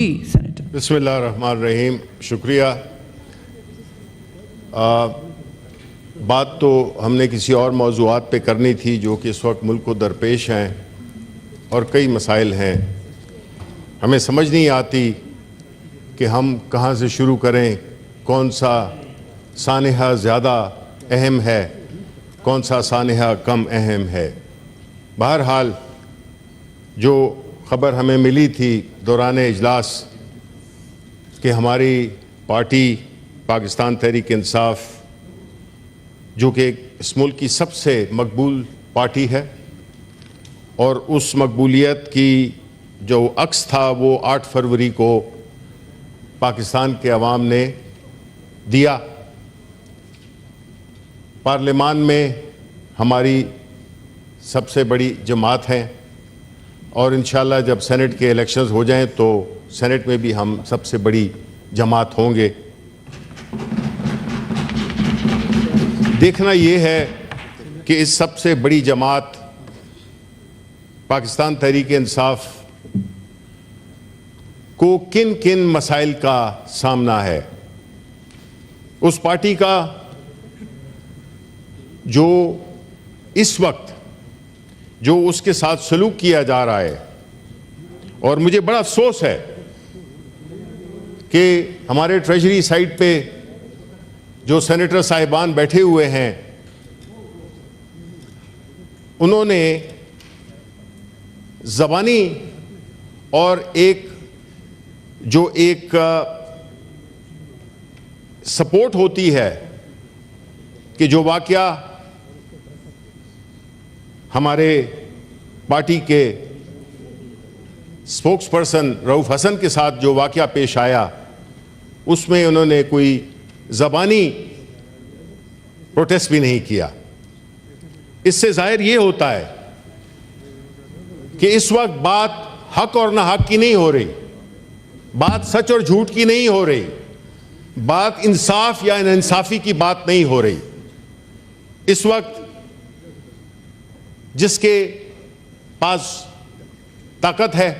Senator. बिस्मिल्लाहिर्रहमानिर्रहीम। शुक्रिया। बात तो हमने किसी और मौज़ूआत पे करनी थी जो कि इस वक्त मुल्क को दरपेश हैं और कई मसाइल हैं। हमें समझ नहीं आती कि हम कहाँ से शुरू करें, कौन सा सानहा ज़्यादा अहम है, कौन सा सानहा कम अहम है। बहरहाल जो ख़बर हमें मिली थी दौरान इजलास कि हमारी पार्टी पाकिस्तान तहरीक इंसाफ, जो कि इस मुल्क की सबसे मकबूल पार्टी है और उस मकबूलियत की जो अक्स था वो 8 फरवरी को पाकिस्तान के अवाम ने दिया। पार्लियामान में हमारी सबसे बड़ी जमात है और इंशाअल्लाह जब सेनेट के इलेक्शंस हो जाएं तो सेनेट में भी हम सबसे बड़ी जमात होंगे। देखना ये है कि इस सबसे बड़ी जमात पाकिस्तान तहरीक इंसाफ को किन किन मसाइल का सामना है। उस पार्टी का जो इस वक्त जो उसके साथ सलूक किया जा रहा है, और मुझे बड़ा अफसोस है कि हमारे ट्रेजरी साइड पे जो सेनेटर साहिबान बैठे हुए हैं उन्होंने ज़बानी और एक सपोर्ट होती है कि जो वाकया हमारे पार्टी के स्पोक्स पर्सन रऊफ हसन के साथ जो वाकया पेश आया उसमें उन्होंने कोई ज़बानी प्रोटेस्ट भी नहीं किया। इससे जाहिर ये होता है कि इस वक्त बात हक और ना हक की नहीं हो रही, बात सच और झूठ की नहीं हो रही, बात इंसाफ या नाइंसाफी की बात नहीं हो रही। इस वक्त जिसके पास ताकत है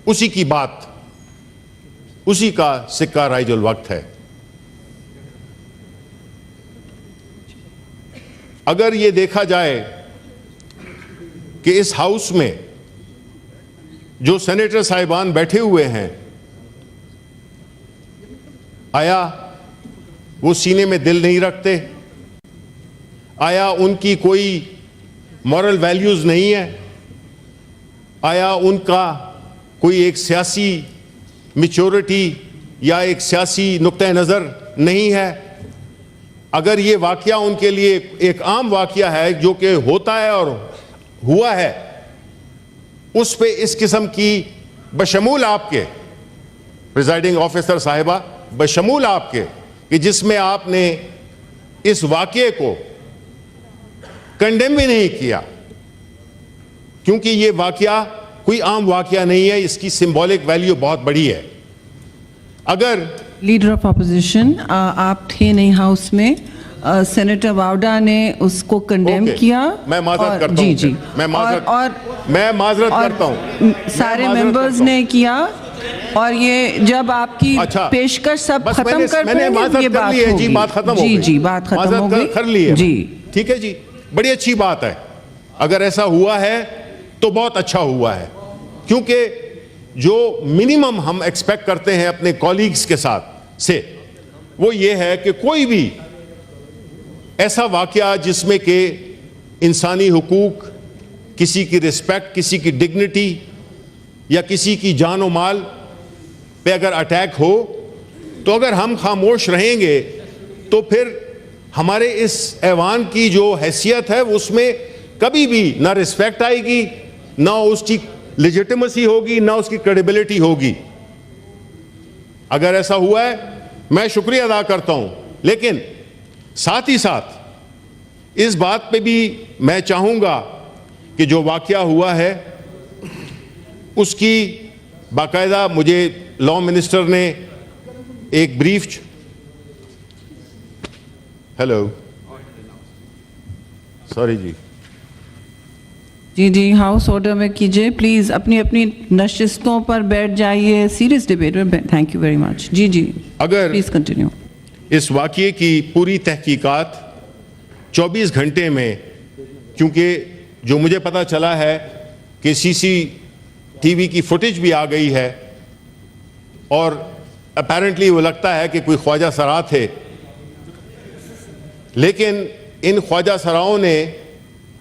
उसी की बात, उसी का सिक्का राइजुल वक्त है। अगर ये देखा जाए कि इस हाउस में जो सेनेटर साहिबान बैठे हुए हैं, आया वो सीने में दिल नहीं रखते, आया उनकी कोई मॉरल वैल्यूज नहीं है, आया उनका कोई एक सियासी मैच्योरिटी या एक सियासी नुक्ता नज़र नहीं है। अगर ये वाकया उनके लिए एक आम वाकया है जो कि होता है और हुआ है, उस पे इस किस्म की बशमूल आपके प्रिजाइडिंग ऑफिसर साहिबा, बशमूल आपके कि जिसमें आपने इस वाकये को कंडेम भी नहीं किया, क्योंकि ये वाकया कोई आम वाकया नहीं है, इसकी सिंबॉलिक वैल्यू बहुत बड़ी है। अगर लीडर ऑफ अपोजिशन आप थे नहीं हाउस में, सेनेटर वावडा ने उसको कंडेम किया। मैं माजरत करता हूं। जी मैं माजरत करता हूं। सारे मेंबर्स ने किया और ये जब आपकी पेशकश सब खत्म कर पाएंगे ये बात होगी। जी बात खत्म हो गई। जी बात खत्म हो गई। कर ली है जी ठीक है जी, बड़ी अच्छी बात है। अगर ऐसा हुआ है तो बहुत अच्छा हुआ है, क्योंकि जो मिनिमम हम एक्सपेक्ट करते हैं अपने कॉलीग्स के साथ से वो ये है कि कोई भी ऐसा वाकया जिसमें कि इंसानी हुकूक, किसी की रिस्पेक्ट, किसी की डिग्निटी या किसी की जान और माल पे अगर अटैक हो, तो अगर हम खामोश रहेंगे तो फिर हमारे इस ऐवान की जो हैसियत है उसमें कभी भी ना रिस्पेक्ट आएगी, ना उसकी लेजिटिमेसी होगी, ना उसकी क्रेडिबिलिटी होगी। अगर ऐसा हुआ है मैं शुक्रिया अदा करता हूं, लेकिन साथ ही साथ इस बात पे भी मैं चाहूंगा कि जो वाकया हुआ है उसकी बाकायदा मुझे लॉ मिनिस्टर ने एक ब्रीफ, हेलो सॉरी जी जी जी, हाउस ऑर्डर में कीजिए प्लीज़, अपनी अपनी नशिस्तों पर बैठ जाइए, सीरियस डिबेट में। Thank you very much. जी जी, अगर प्लीज़ कंटिन्यू। इस वाक़ये की पूरी तहकीकात 24 घंटे में, क्योंकि जो मुझे पता चला है कि CCTV की फुटेज भी आ गई है और अपेरेंटली वो लगता है कि कोई ख्वाजा सरा थे, लेकिन इन ख्वाजा सराओं ने,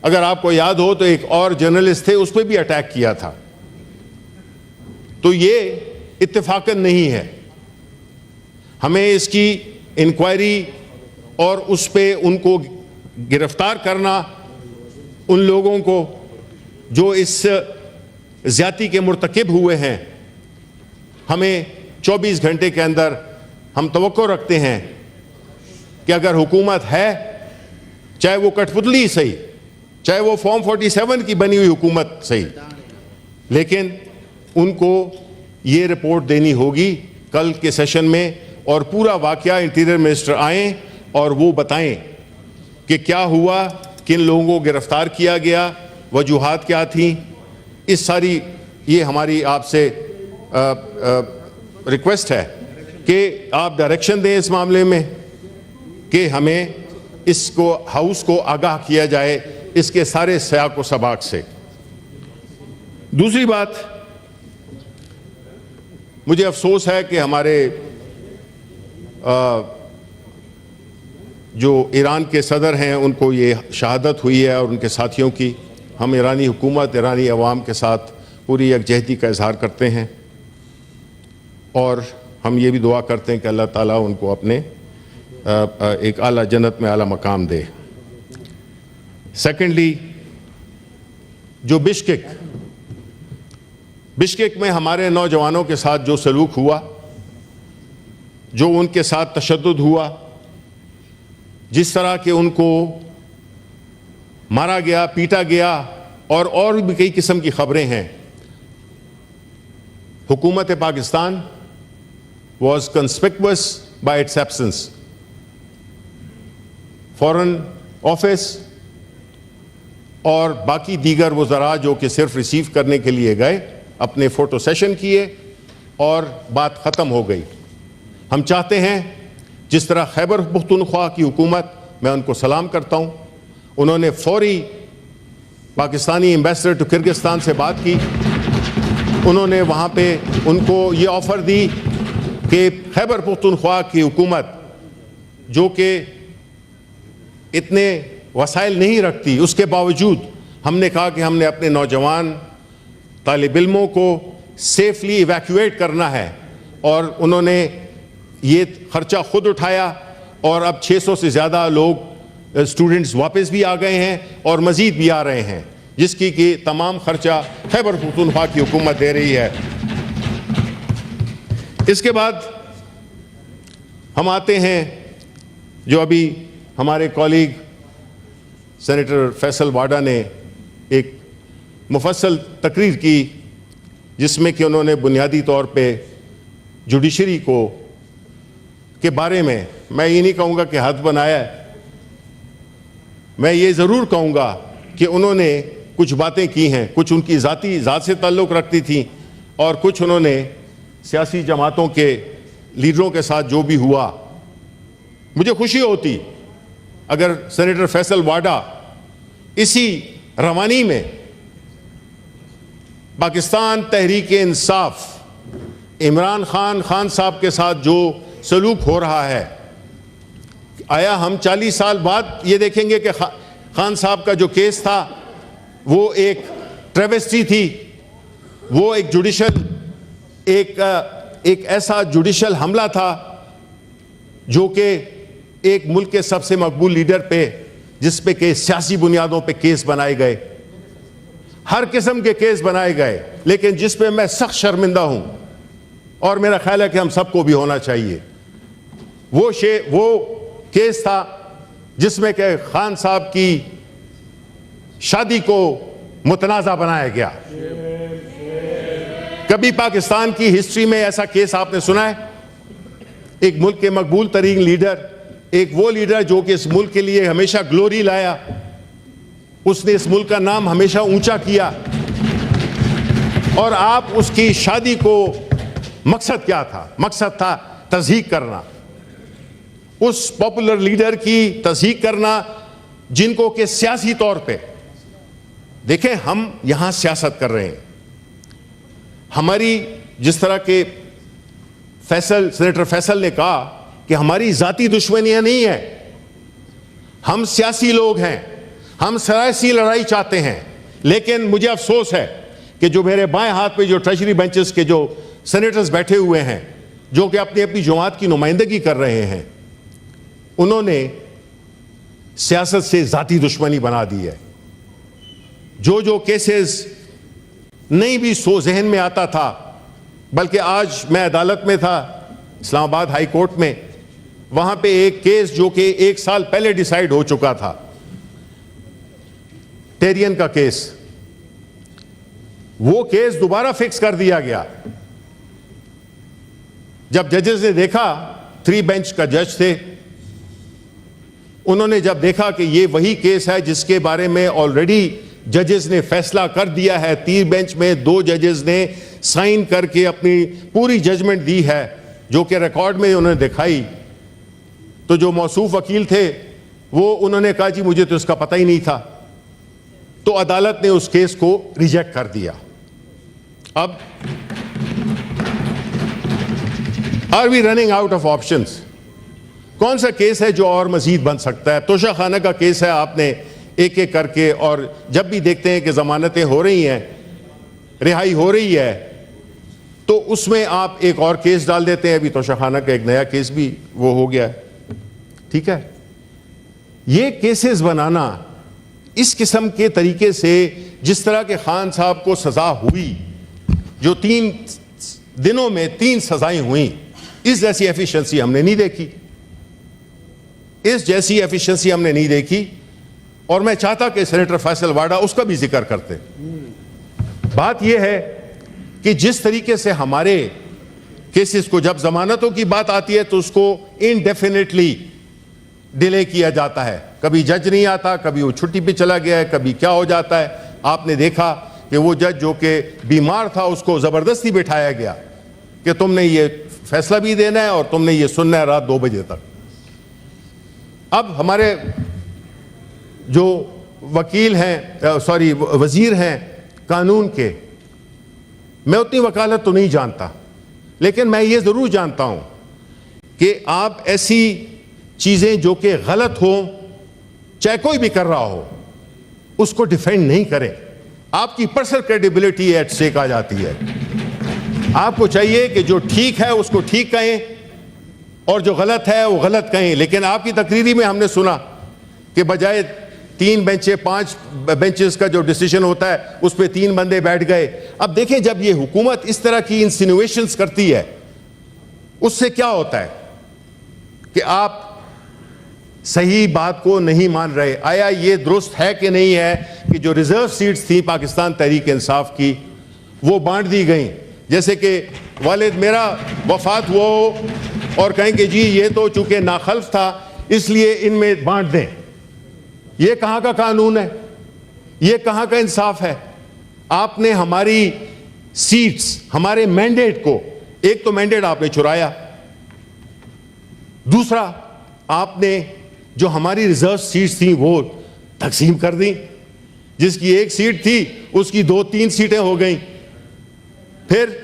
अगर आपको याद हो तो एक और जर्नलिस्ट थे, उस पर भी अटैक किया था। तो ये इत्तेफाकन नहीं है। हमें इसकी इंक्वायरी और उस पे उनको गिरफ्तार करना, उन लोगों को जो इस ज्यादती के मुर्तकिब हुए हैं, हमें 24 घंटे के अंदर हम तवक्को रखते हैं कि अगर हुकूमत है, चाहे वो कठपुतली सही, चाहे वो फॉर्म 47 की बनी हुई हुकूमत सही, लेकिन उनको ये रिपोर्ट देनी होगी कल के सेशन में, और पूरा वाकया इंटीरियर मिनिस्टर आए और वो बताएं कि क्या हुआ, किन लोगों को गिरफ्तार किया गया, वजूहात क्या थी। इस सारी ये हमारी आपसे रिक्वेस्ट है कि आप डायरेक्शन दें इस मामले में कि हमें इसको, हाउस को आगाह किया जाए इसके सारे सयाक व सबाक से। दूसरी बात, मुझे अफसोस है कि हमारे जो ईरान के सदर हैं उनको ये शहादत हुई है और उनके साथियों की। हम ईरानी हुकूमत, ईरानी अवाम के साथ पूरी यकजहती का इजहार करते हैं और हम ये भी दुआ करते हैं कि अल्लाह ताला उनको अपने एक आला जन्नत में आला मकाम दे। सेकेंडली, जो बिश्केक में हमारे नौजवानों के साथ जो सलूक हुआ, जो उनके साथ तशद्दुद हुआ, जिस तरह के उनको मारा गया, पीटा गया और भी कई किस्म की खबरें हैं, हुकूमत Pakistan was conspicuous by its absence. Foreign office और बाकी दीगर वज़रा जो कि सिर्फ रिसीव करने के लिए गए, अपने फ़ोटो सेशन किए और बात ख़त्म हो गई। हम चाहते हैं, जिस तरह खैबर पख्तूनख्वा की हुकूमत, मैं उनको सलाम करता हूँ, उन्होंने फौरी पाकिस्तानी एम्बेसडर टू किर्गिस्तान से बात की, उन्होंने वहाँ पे उनको ये ऑफ़र दी कि खैबर पख्तूनख्वा की हुकूमत जो कि इतने वसाइल नहीं रखती, उसके बावजूद हमने कहा कि हमने अपने नौजवान तालिब इल्मों को सेफली इवैक्यूएट करना है, और उन्होंने ये खर्चा खुद उठाया और अब 600 से ज़्यादा लोग स्टूडेंट्स वापस भी आ गए हैं और मज़ीद भी आ रहे हैं, जिसकी कि तमाम खर्चा खैबर पख्तूनख्वा की हुकूमत दे रही है। इसके बाद हम आते हैं, जो अभी हमारे कॉलीग सेनेटर फैसल वाडा ने एक मुफस्सल तकरीर की, जिसमें कि उन्होंने बुनियादी तौर पे जुडिशरी को के बारे में, मैं ये नहीं कहूँगा कि हद बनाया है, मैं ये ज़रूर कहूँगा कि उन्होंने कुछ बातें की हैं, कुछ उनकी ज़ात से ताल्लुक़ रखती थी और कुछ उन्होंने सियासी जमातों के लीडरों के साथ जो भी हुआ। मुझे खुशी होती अगर सेनेटर फैसल वाडा इसी रवानी में पाकिस्तान तहरीक इंसाफ इमरान खान साहब के साथ जो सलूक हो रहा है, आया हम 40 साल बाद ये देखेंगे कि खान साहब का जो केस था वो एक ट्रेवेस्टी थी, वो एक जुडिशल एक ऐसा जुडिशल हमला था जो कि एक मुल्क के सबसे मकबूल लीडर पे, जिस पे के सियासी बुनियादों पे केस बनाए गए, हर किस्म के केस बनाए गए, लेकिन जिस पे मैं सख्त शर्मिंदा हूं और मेरा ख्याल है कि हम सबको भी होना चाहिए, वो केस था जिसमें कि खान साहब की शादी को मुतनाज़ा बनाया गया। कभी पाकिस्तान की हिस्ट्री में ऐसा केस आपने सुना है? एक मुल्क के मकबूल तरीन लीडर, एक वो लीडर जो कि इस मुल्क के लिए हमेशा ग्लोरी लाया, उसने इस मुल्क का नाम हमेशा ऊंचा किया, और आप उसकी शादी को मकसद क्या था? मकसद था तज़हीक करना, उस पॉपुलर लीडर की तज़हीक करना जिनको कि सियासी तौर पे, देखें हम यहां सियासत कर रहे हैं, हमारी जिस तरह के सेनेटर फैसल ने कहा कि हमारी जाती दुश्मनियां नहीं है, हम सियासी लोग हैं, हम सियासी लड़ाई चाहते हैं। लेकिन मुझे अफसोस है कि जो मेरे बाएं हाथ पे जो ट्रेजरी बेंचेस के जो सेनेटर्स बैठे हुए हैं, जो कि अपनी अपनी जमात की नुमाइंदगी कर रहे हैं, उन्होंने सियासत से जाती दुश्मनी बना दी है। जो केसेस नहीं भी सो जहन में आता था, बल्कि आज मैं अदालत में था इस्लामाबाद हाई कोर्ट में, वहां पे एक केस जो कि 1 साल पहले डिसाइड हो चुका था, टेरियन का केस, वो केस दोबारा फिक्स कर दिया गया। जब जजेस ने देखा, 3 बेंच का जज थे, उन्होंने जब देखा कि ये वही केस है जिसके बारे में ऑलरेडी जजेस ने फैसला कर दिया है, 3 बेंच में 2 जजेस ने साइन करके अपनी पूरी जजमेंट दी है जो कि रिकॉर्ड में उन्होंने दिखाई, तो जो मौसूफ वकील थे वो उन्होंने कहा जी मुझे तो इसका पता ही नहीं था, तो अदालत ने उस केस को रिजेक्ट कर दिया। अब are we running out of options? कौन सा केस है जो और मजीद बन सकता है? तोशा खाना का केस है, आपने एक एक करके, और जब भी देखते हैं कि जमानतें हो रही हैं, रिहाई हो रही है, तो उसमें आप एक और केस डाल देते हैं। अभी तोशा खाना का एक नया केस भी वो हो गया है। ठीक है, ये केसेस बनाना इस किस्म के तरीके से, जिस तरह के खान साहब को सजा हुई, जो 3 दिनों में 3 सजाएं हुई, इस जैसी एफिशिएंसी हमने नहीं देखी, इस जैसी एफिशिएंसी हमने नहीं देखी। और मैं चाहता कि सेनेटर फैसल वाडा उसका भी जिक्र करते। बात यह है कि जिस तरीके से हमारे केसेस को, जब जमानतों की बात आती है तो उसको इनडेफिनेटली डिले किया जाता है, कभी जज नहीं आता, कभी वो छुट्टी पे चला गया है, कभी क्या हो जाता है। आपने देखा कि वो जज जो कि बीमार था उसको जबरदस्ती बिठाया गया कि तुमने ये फैसला भी देना है और तुमने ये सुनना है रात 2 बजे तक। अब हमारे जो वकील हैं, सॉरी वजीर हैं कानून के, मैं उतनी वकालत तो नहीं जानता, लेकिन मैं ये जरूर जानता हूं कि आप ऐसी चीजें जो कि गलत हो, चाहे कोई भी कर रहा हो, उसको डिफेंड नहीं करें। आपकी पर्सनल क्रेडिबिलिटी एट स्टेक आ जाती है। आपको चाहिए कि जो ठीक है उसको ठीक कहें और जो गलत है वो गलत कहें। लेकिन आपकी तकरीरी में हमने सुना कि बजाय 3 बेंचे 5 बेंचेस का जो डिसीजन होता है उस पर 3 बंदे बैठ गए। अब देखें, जब ये हुकूमत इस तरह की इंसिनुएशंस करती है, उससे क्या होता है कि आप सही बात को नहीं मान रहे। आया ये दुरुस्त है कि नहीं है कि जो रिजर्व सीट्स थी पाकिस्तान तहरीक इंसाफ की, वो बांट दी गई? जैसे कि वालिद मेरा वफात हुआ हो और कहें कि जी ये तो चूंकि नाखल्फ था इसलिए इनमें बांट दें। ये कहां का कानून है? ये कहां का इंसाफ है? आपने हमारी सीट्स, हमारे मैंडेट को, एक तो मैंडेट आपने चुराया, दूसरा आपने जो हमारी रिजर्व सीट्स थी वो तकसीम कर दी। जिसकी 1 सीट थी उसकी 2-3 सीटें हो गई। फिर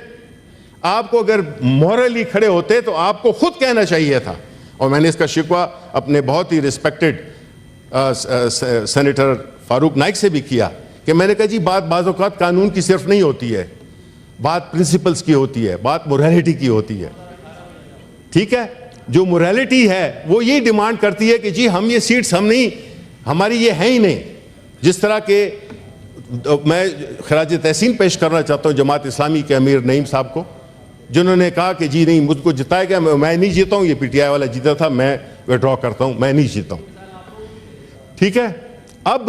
आपको अगर मॉरली खड़े होते तो आपको खुद कहना चाहिए था, और मैंने इसका शिकवा अपने बहुत ही रिस्पेक्टेड सेनेटर फारूक नाइक से भी किया कि मैंने कहा जी बात बाज़ औक़ात कानून की सिर्फ नहीं होती है, बात प्रिंसिपल्स की होती है, बात मोरालिटी की होती है। ठीक है, जो मोरालिटी है वो ये डिमांड करती है कि जी हम ये सीट्स हम नहीं, हमारी ये है ही नहीं। जिस तरह के मैं खराज तहसीन पेश करना चाहता हूँ जमात इस्लामी के अमीर नईम साहब को, जिन्होंने कहा कि जी नहीं मुझको जिताया गया, मैं नहीं जीता हूँ, ये पीटीआई वाला जीता था, मैं विड्रॉ करता हूँ, मैं नहीं जीता हूँ। ठीक है, अब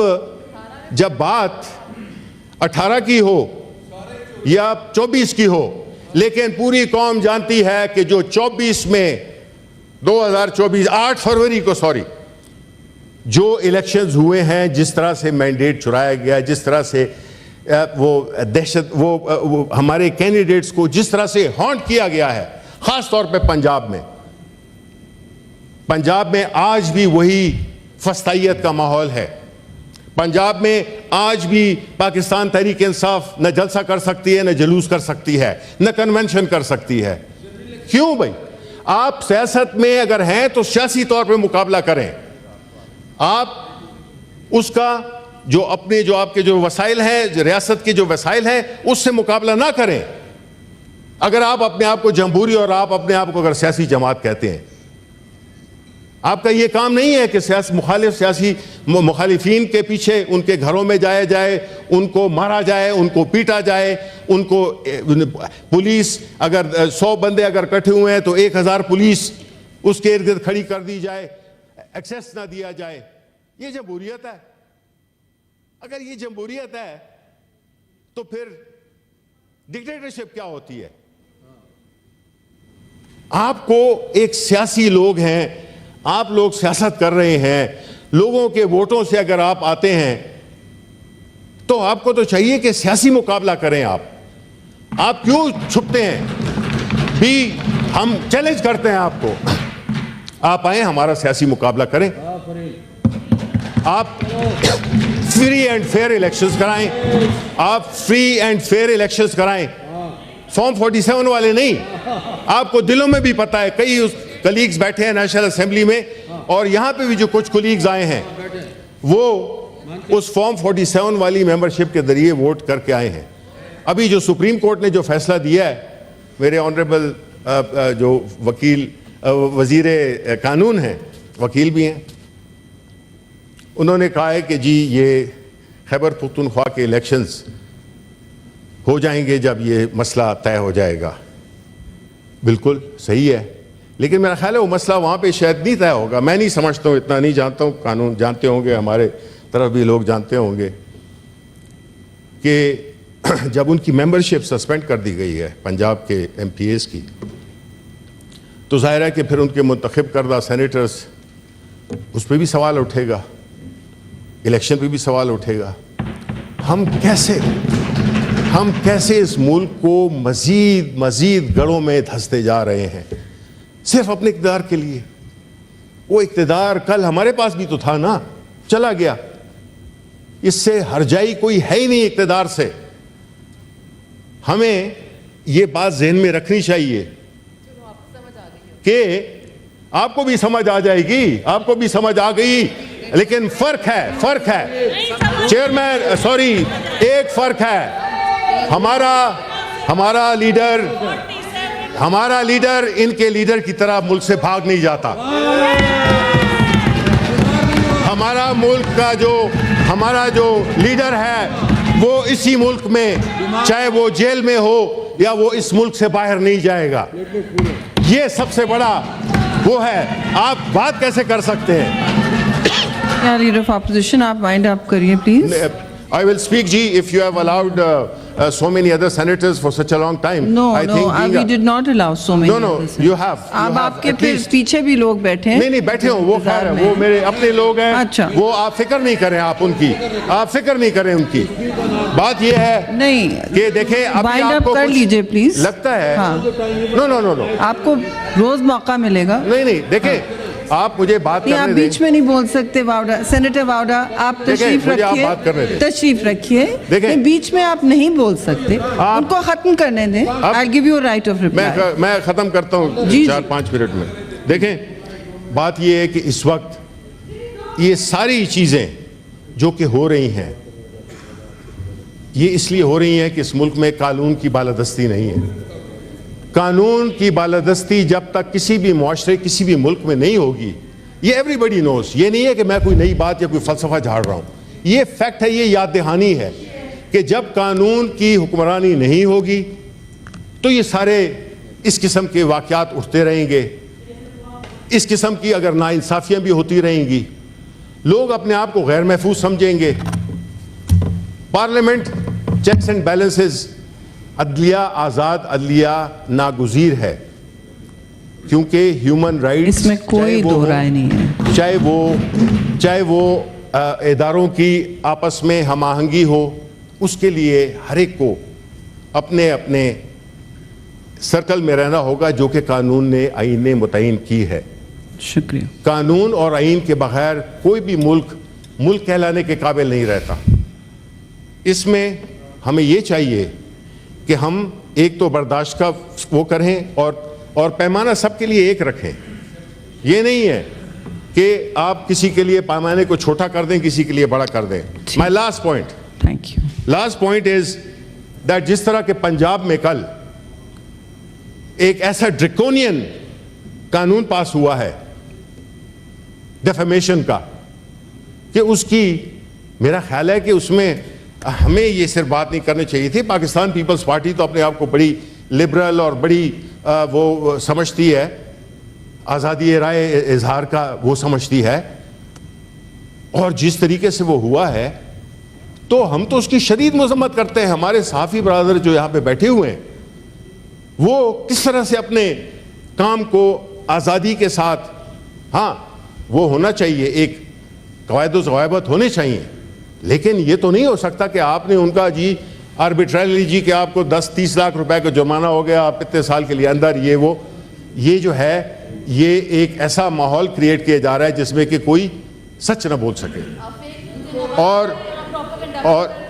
जब बात 18 की हो या 24 की हो, लेकिन पूरी कौम जानती है कि जो 24 में 2024 8 फरवरी को, सॉरी जो इलेक्शंस हुए हैं, जिस तरह से मैंडेट चुराया गया, जिस तरह से वो दहशत, वो हमारे कैंडिडेट्स को जिस तरह से हॉन्ट किया गया है, खास तौर पे पंजाब में आज भी वही फस्तायत का माहौल है। पंजाब में आज भी पाकिस्तान तहरीक इंसाफ न जलसा कर सकती है, न जुलूस कर सकती है, न कन्वेंशन कर सकती है। क्यों भाई? आप सियासत में अगर हैं तो सियासी तौर पे मुकाबला करें। आप उसका जो आपके जो वसाइल हैं, रियासत के जो वसाइल हैं, उससे मुकाबला ना करें। अगर आप अपने आप को जमहूरी और आप अपने आप को अगर सियासी जमात कहते हैं, आपका यह काम नहीं है कि सियासी मुखालिफिन के पीछे उनके घरों में जाया जाए, उनको मारा जाए, उनको पीटा जाए, उनको पुलिस अगर 100 बंदे अगर इकट्ठे हुए हैं तो 1000 पुलिस उसके इर्द गिर्द खड़ी कर दी जाए, एक्सेस ना दिया जाए। ये जमहूरियत है? अगर ये जमहूरियत है तो फिर डिक्टेटरशिप क्या होती है? आपको एक सियासी लोग हैं, आप लोग सियासत कर रहे हैं, लोगों के वोटों से अगर आप आते हैं तो आपको तो चाहिए कि सियासी मुकाबला करें। आप क्यों छुपते हैं? भी हम चैलेंज करते हैं आपको, आप आए हमारा सियासी मुकाबला करें। आप फ्री एंड फेयर इलेक्शंस कराएं, आप फ्री एंड फेयर इलेक्शंस कराएं, फॉर्म 47 वाले नहीं। आपको दिलों में भी पता है, कई उस कलीग्स बैठे हैं नेशनल असेंबली में, और यहां पे भी जो कुछ कलीग्स आए हैं वो उस फॉर्म 47 वाली मेंबरशिप के जरिए वोट करके आए हैं। अभी जो सुप्रीम कोर्ट ने जो फैसला दिया है, मेरे ऑनरेबल जो वजीर कानून हैं, वकील भी हैं, उन्होंने कहा है कि जी ये खैबर पख्तूनख्वा के इलेक्शंस हो जाएंगे जब ये मसला तय हो जाएगा। बिल्कुल सही है, लेकिन मेरा ख्याल है वो मसला वहाँ पे शायद नहीं तय होगा। मैं नहीं समझता हूँ, इतना नहीं जानता हूँ, कानून जानते होंगे, हमारे तरफ भी लोग जानते होंगे कि जब उनकी मेंबरशिप सस्पेंड कर दी गई है पंजाब के MPAs की, तो जाहिर है कि फिर उनके मुंतखब करदा सेनेटर्स, उस पर भी सवाल उठेगा, इलेक्शन पे भी सवाल उठेगा। हम कैसे इस मुल्क को मजीद गढ़ों में धंसते जा रहे हैं सिर्फ अपने इक़्तिदार के लिए। वो इक़्तिदार कल हमारे पास भी तो था ना, चला गया। इससे हरजाई कोई है ही नहीं इक़्तिदार से। हमें ये बात ज़हन में रखनी चाहिए कि आपको भी समझ आ जाएगी, आपको भी समझ आ गई, लेकिन फर्क है चेयरमैन, सॉरी, एक फर्क है। हमारा लीडर इनके लीडर की तरह मुल्क से भाग नहीं जाता। हमारा मुल्क का हमारा जो लीडर है वो इसी मुल्क में, चाहे वो जेल में हो या वो इस मुल्क से बाहर नहीं जाएगा। ये सबसे बड़ा वो है। आप बात कैसे कर सकते हैं? लीडर ऑफ ऑपोजिशन, आप वाइंड अप करिए please. I will speak, Ji, if you have allowed so many other senators for such a long time. No, we did not allow so many. No, you have. अब आपके पीछे भी लोग बैठे हैं। नहीं बैठे हो, वो खैर है, वो मेरे अपने लोग हैं। अच्छा, वो आप फिक्र नहीं करें, आप फिक्र नहीं करें उनकी। बात ये है नहीं कि देखें, वाइंड अप कर लीजिए प्लीज। लगता है नो, आपको रोज मौका मिलेगा। नहीं देखें, आप मुझे बात करने दें। आप बीच में नहीं बोल सकते। वावड़ा, सेनेटर वावड़ा, आप तशरीफ रखिए। बीच में आप नहीं बोल सकते, उनको खत्म करने दें। I give you right of reply. मैं खत्म करता हूँ 4-5 मिनट में। देखें, बात ये है कि इस वक्त ये सारी चीजें जो कि हो रही हैं, ये इसलिए हो रही हैं कि इस मुल्क में कानून की बालादस्ती नहीं है। कानून की बालादस्ती जब तक किसी भी मुआशरे, किसी भी मुल्क में नहीं होगी, ये एवरीबडी नोज। ये नहीं है कि मैं कोई नई बात या कोई फलसफा झाड़ रहा हूं, ये फैक्ट है, ये याद दहानी है कि जब कानून की हुक्मरानी नहीं होगी तो ये सारे इस किस्म के वाकयात उठते रहेंगे, इस किस्म की अगर नाइंसाफियां भी होती रहेंगी, लोग अपने आप को गैर महफूज समझेंगे। पार्लियामेंट चेक्स एंड बैलेंसेस, अदलिया आज़ाद, अदलिया नागुज़ीर है। क्योंकि ह्यूमन राइट्स, इसमें कोई दो राय नहीं है, चाहे वो इदारों की आपस में हम आहंगी हो, उसके लिए हर एक को अपने अपने सर्कल में रहना होगा जो कि कानून ने, आईन ने मुतय्यन की है। शुक्रिया। कानून और आईन के बगैर कोई भी मुल्क कहलाने के काबिल नहीं रहता। इसमें हमें ये चाहिए कि हम एक तो बर्दाश्त का वो करें और पैमाना सबके लिए एक रखें। ये नहीं है कि आप किसी के लिए पैमाने को छोटा कर दें, किसी के लिए बड़ा कर दें। My last point, thank you, last point is that जिस तरह के पंजाब में कल एक ऐसा ड्रैकोनियन कानून पास हुआ है डिफेमेशन का, कि उसकी मेरा ख्याल है कि उसमें हमें ये सिर्फ बात नहीं करनी चाहिए थी। पाकिस्तान पीपल्स पार्टी तो अपने आप को बड़ी लिबरल और बड़ी वो समझती है, आज़ादी राय इजहार का वो समझती है, और जिस तरीके से वो हुआ है तो हम तो उसकी शदीद मजम्मत करते हैं। हमारे सहाफ़ी बरादर जो यहाँ पे बैठे हुए हैं वो किस तरह से अपने काम को आज़ादी के साथ, हाँ वो होना चाहिए, एक कवायद ज़वाबित होने चाहिए, लेकिन ये तो नहीं हो सकता कि आपने उनका जी आर्बिट्ररीली जी कि आपको 10-30 लाख रुपए का जुर्माना हो गया, आप इतने साल के लिए अंदर, ये जो है ये एक ऐसा माहौल क्रिएट किया जा रहा है जिसमें कि कोई सच ना बोल सके।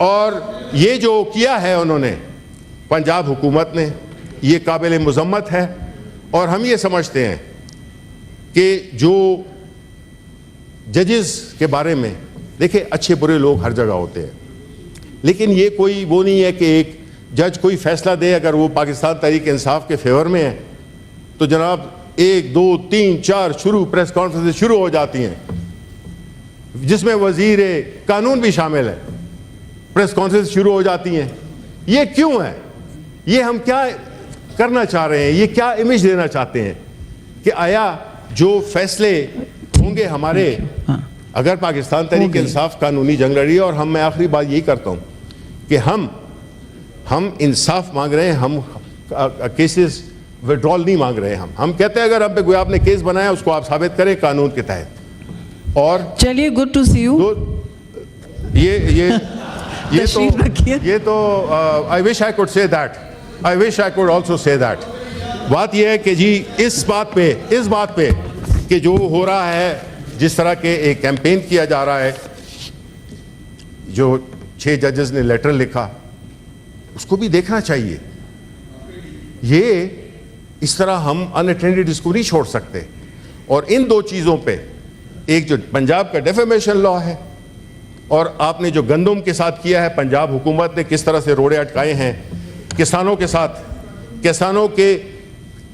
और ये जो किया है उन्होंने, पंजाब हुकूमत ने, ये काबिल मुज़म्मत है। और हम ये समझते हैं कि जो जजेस के बारे में, देखिए अच्छे बुरे लोग हर जगह होते हैं, लेकिन ये कोई वो नहीं है कि एक जज कोई फैसला दे, अगर वो पाकिस्तान तहरीक इंसाफ के फेवर में है तो जनाब 1, 2, 3, 4 शुरू प्रेस कॉन्फ्रेंस शुरू हो जाती हैं, जिसमें वजीर कानून भी शामिल है, प्रेस कॉन्फ्रेंस शुरू हो जाती हैं। ये क्यों है? ये हम क्या करना चाह रहे हैं? ये क्या इमेज देना चाहते हैं कि आया जो फैसले होंगे हमारे, अगर पाकिस्तान तहरीक इंसाफ कानूनी जंग लड़ी है, और मैं आखिरी बात यही करता हूं कि हम इंसाफ मांग रहे हैं, हम केसेस विड्रॉल नहीं मांग रहे हैं। हम कहते हैं अगर हम पे कोई आपने केस बनाया उसको आप साबित करें कानून के तहत। और चलिए, गुड टू सी यू। ये तो I wish I could say that, I wish I could also say that. बात यह है कि जी इस बात पे कि जो हो रहा है, जिस तरह के एक कैंपेन किया जा रहा है, जो 6 जजेस ने लेटर लिखा, उसको भी देखना चाहिए। ये इस तरह हम अनअटेंडेड इसको नहीं छोड़ सकते। और इन 2 चीज़ों पे, एक जो पंजाब का डेफेमेशन लॉ है, और आपने जो गंदम के साथ किया है, पंजाब हुकूमत ने किस तरह से रोड़े अटकाए हैं किसानों के साथ, किसानों के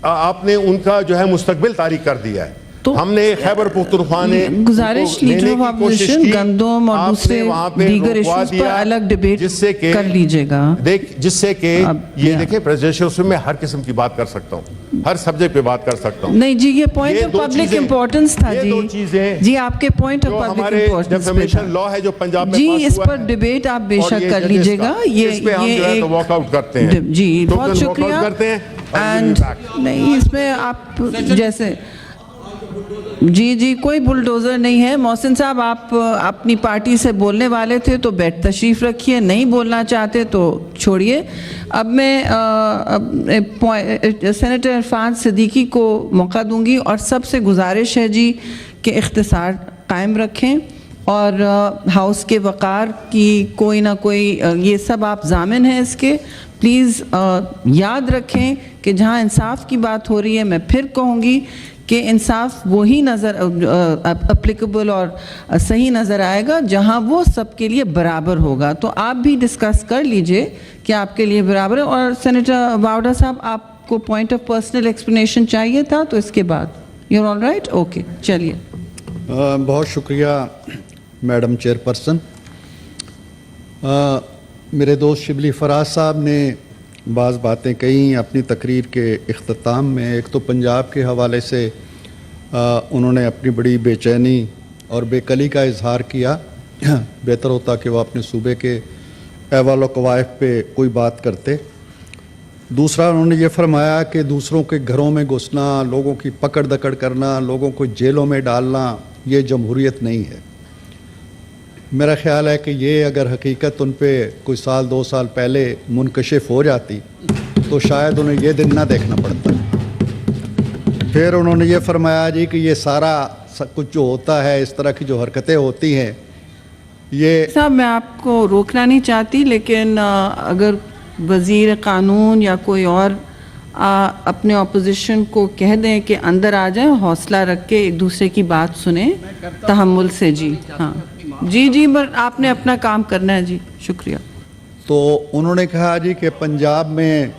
आपने उनका जो है मुस्तकबिल तारीख कर दिया है। तो हमने खैबर पुख्तनख्वा ने गुजारिश लीडर ऑफ अपोजिशन गंदम और दूसरे दीगर इश्यूज पर अलग डिबेट कर लीजिएगा। जिससे कि ये देखिए प्रेसिडेंशियल में हर किस्म की बात कर सकता हूँ, हर सब्जेक्ट पे बात कर सकता हूँ। नहीं जी, ये पॉइंट ऑफ पब्लिक इंपॉर्टेंस था जी। 2 चीजें जी, आपके point of public importance law है जो पंजाब में जी, इस पर डिबेट आप बेशक कर लीजिएगा। ये वॉकआउट करते हैं जी, बहुत शुक्रिया। एंड नहीं, इसमें आप जैसे जी कोई बुलडोजर नहीं है। मोहसिन साहब, आप अपनी पार्टी से बोलने वाले थे तो बैठ तशरीफ़ रखिए, नहीं बोलना चाहते तो छोड़िए। अब मैं सेनेटर इरफान सिद्दीकी को मौका दूंगी, और सबसे गुजारिश है जी कि इख्तिसार कायम रखें और हाउस के वक़ार की कोई ना कोई, ये सब आप ज़ामिन हैं इसके, प्लीज़ याद रखें कि जहाँ इंसाफ की बात हो रही है, मैं फिर कहूँगी कि इंसाफ वही नज़र एप्लीकेबल और सही नज़र आएगा जहां वो सबके लिए बराबर होगा। तो आप भी डिस्कस कर लीजिए कि आपके लिए बराबर है। और सेनेटर वावड़ा साहब, आपको पॉइंट ऑफ पर्सनल एक्सप्लेनेशन चाहिए था, तो इसके बाद you are all right? Okay, चलिए। बहुत शुक्रिया मैडम चेयरपर्सन। मेरे दोस्त शिबली फराज साहब ने बाज़ बातें कही अपनी तकरीर के इख्तिताम में। एक तो पंजाब के हवाले से उन्होंने अपनी बड़ी बेचैनी और बेकली का इजहार किया। बेहतर होता कि वह अपने सूबे के अहवाल व कवायद पे कोई बात करते। दूसरा उन्होंने ये फरमाया कि दूसरों के घरों में घुसना, लोगों की पकड़ दकड़ करना, लोगों को जेलों में डालना, ये जमहूरियत नहीं है। मेरा ख्याल है कि ये अगर हकीकत उन पे कोई साल 2 साल पहले मुनकशिफ हो जाती तो शायद उन्हें ये दिन ना देखना पड़ता। फिर उन्होंने ये फरमाया जी कि ये सारा सब कुछ जो होता है, इस तरह की जो हरकतें होती हैं, ये साहब मैं आपको रोकना नहीं चाहती, लेकिन अगर वज़ीर कानून या कोई और अपने ऑपोजिशन को कह दें कि अंदर आ जाए, हौसला रख के एक दूसरे की बात सुने तहम्मुल से। जी हाँ, जी बट आपने अपना काम करना है जी। शुक्रिया। तो उन्होंने कहा जी कि पंजाब में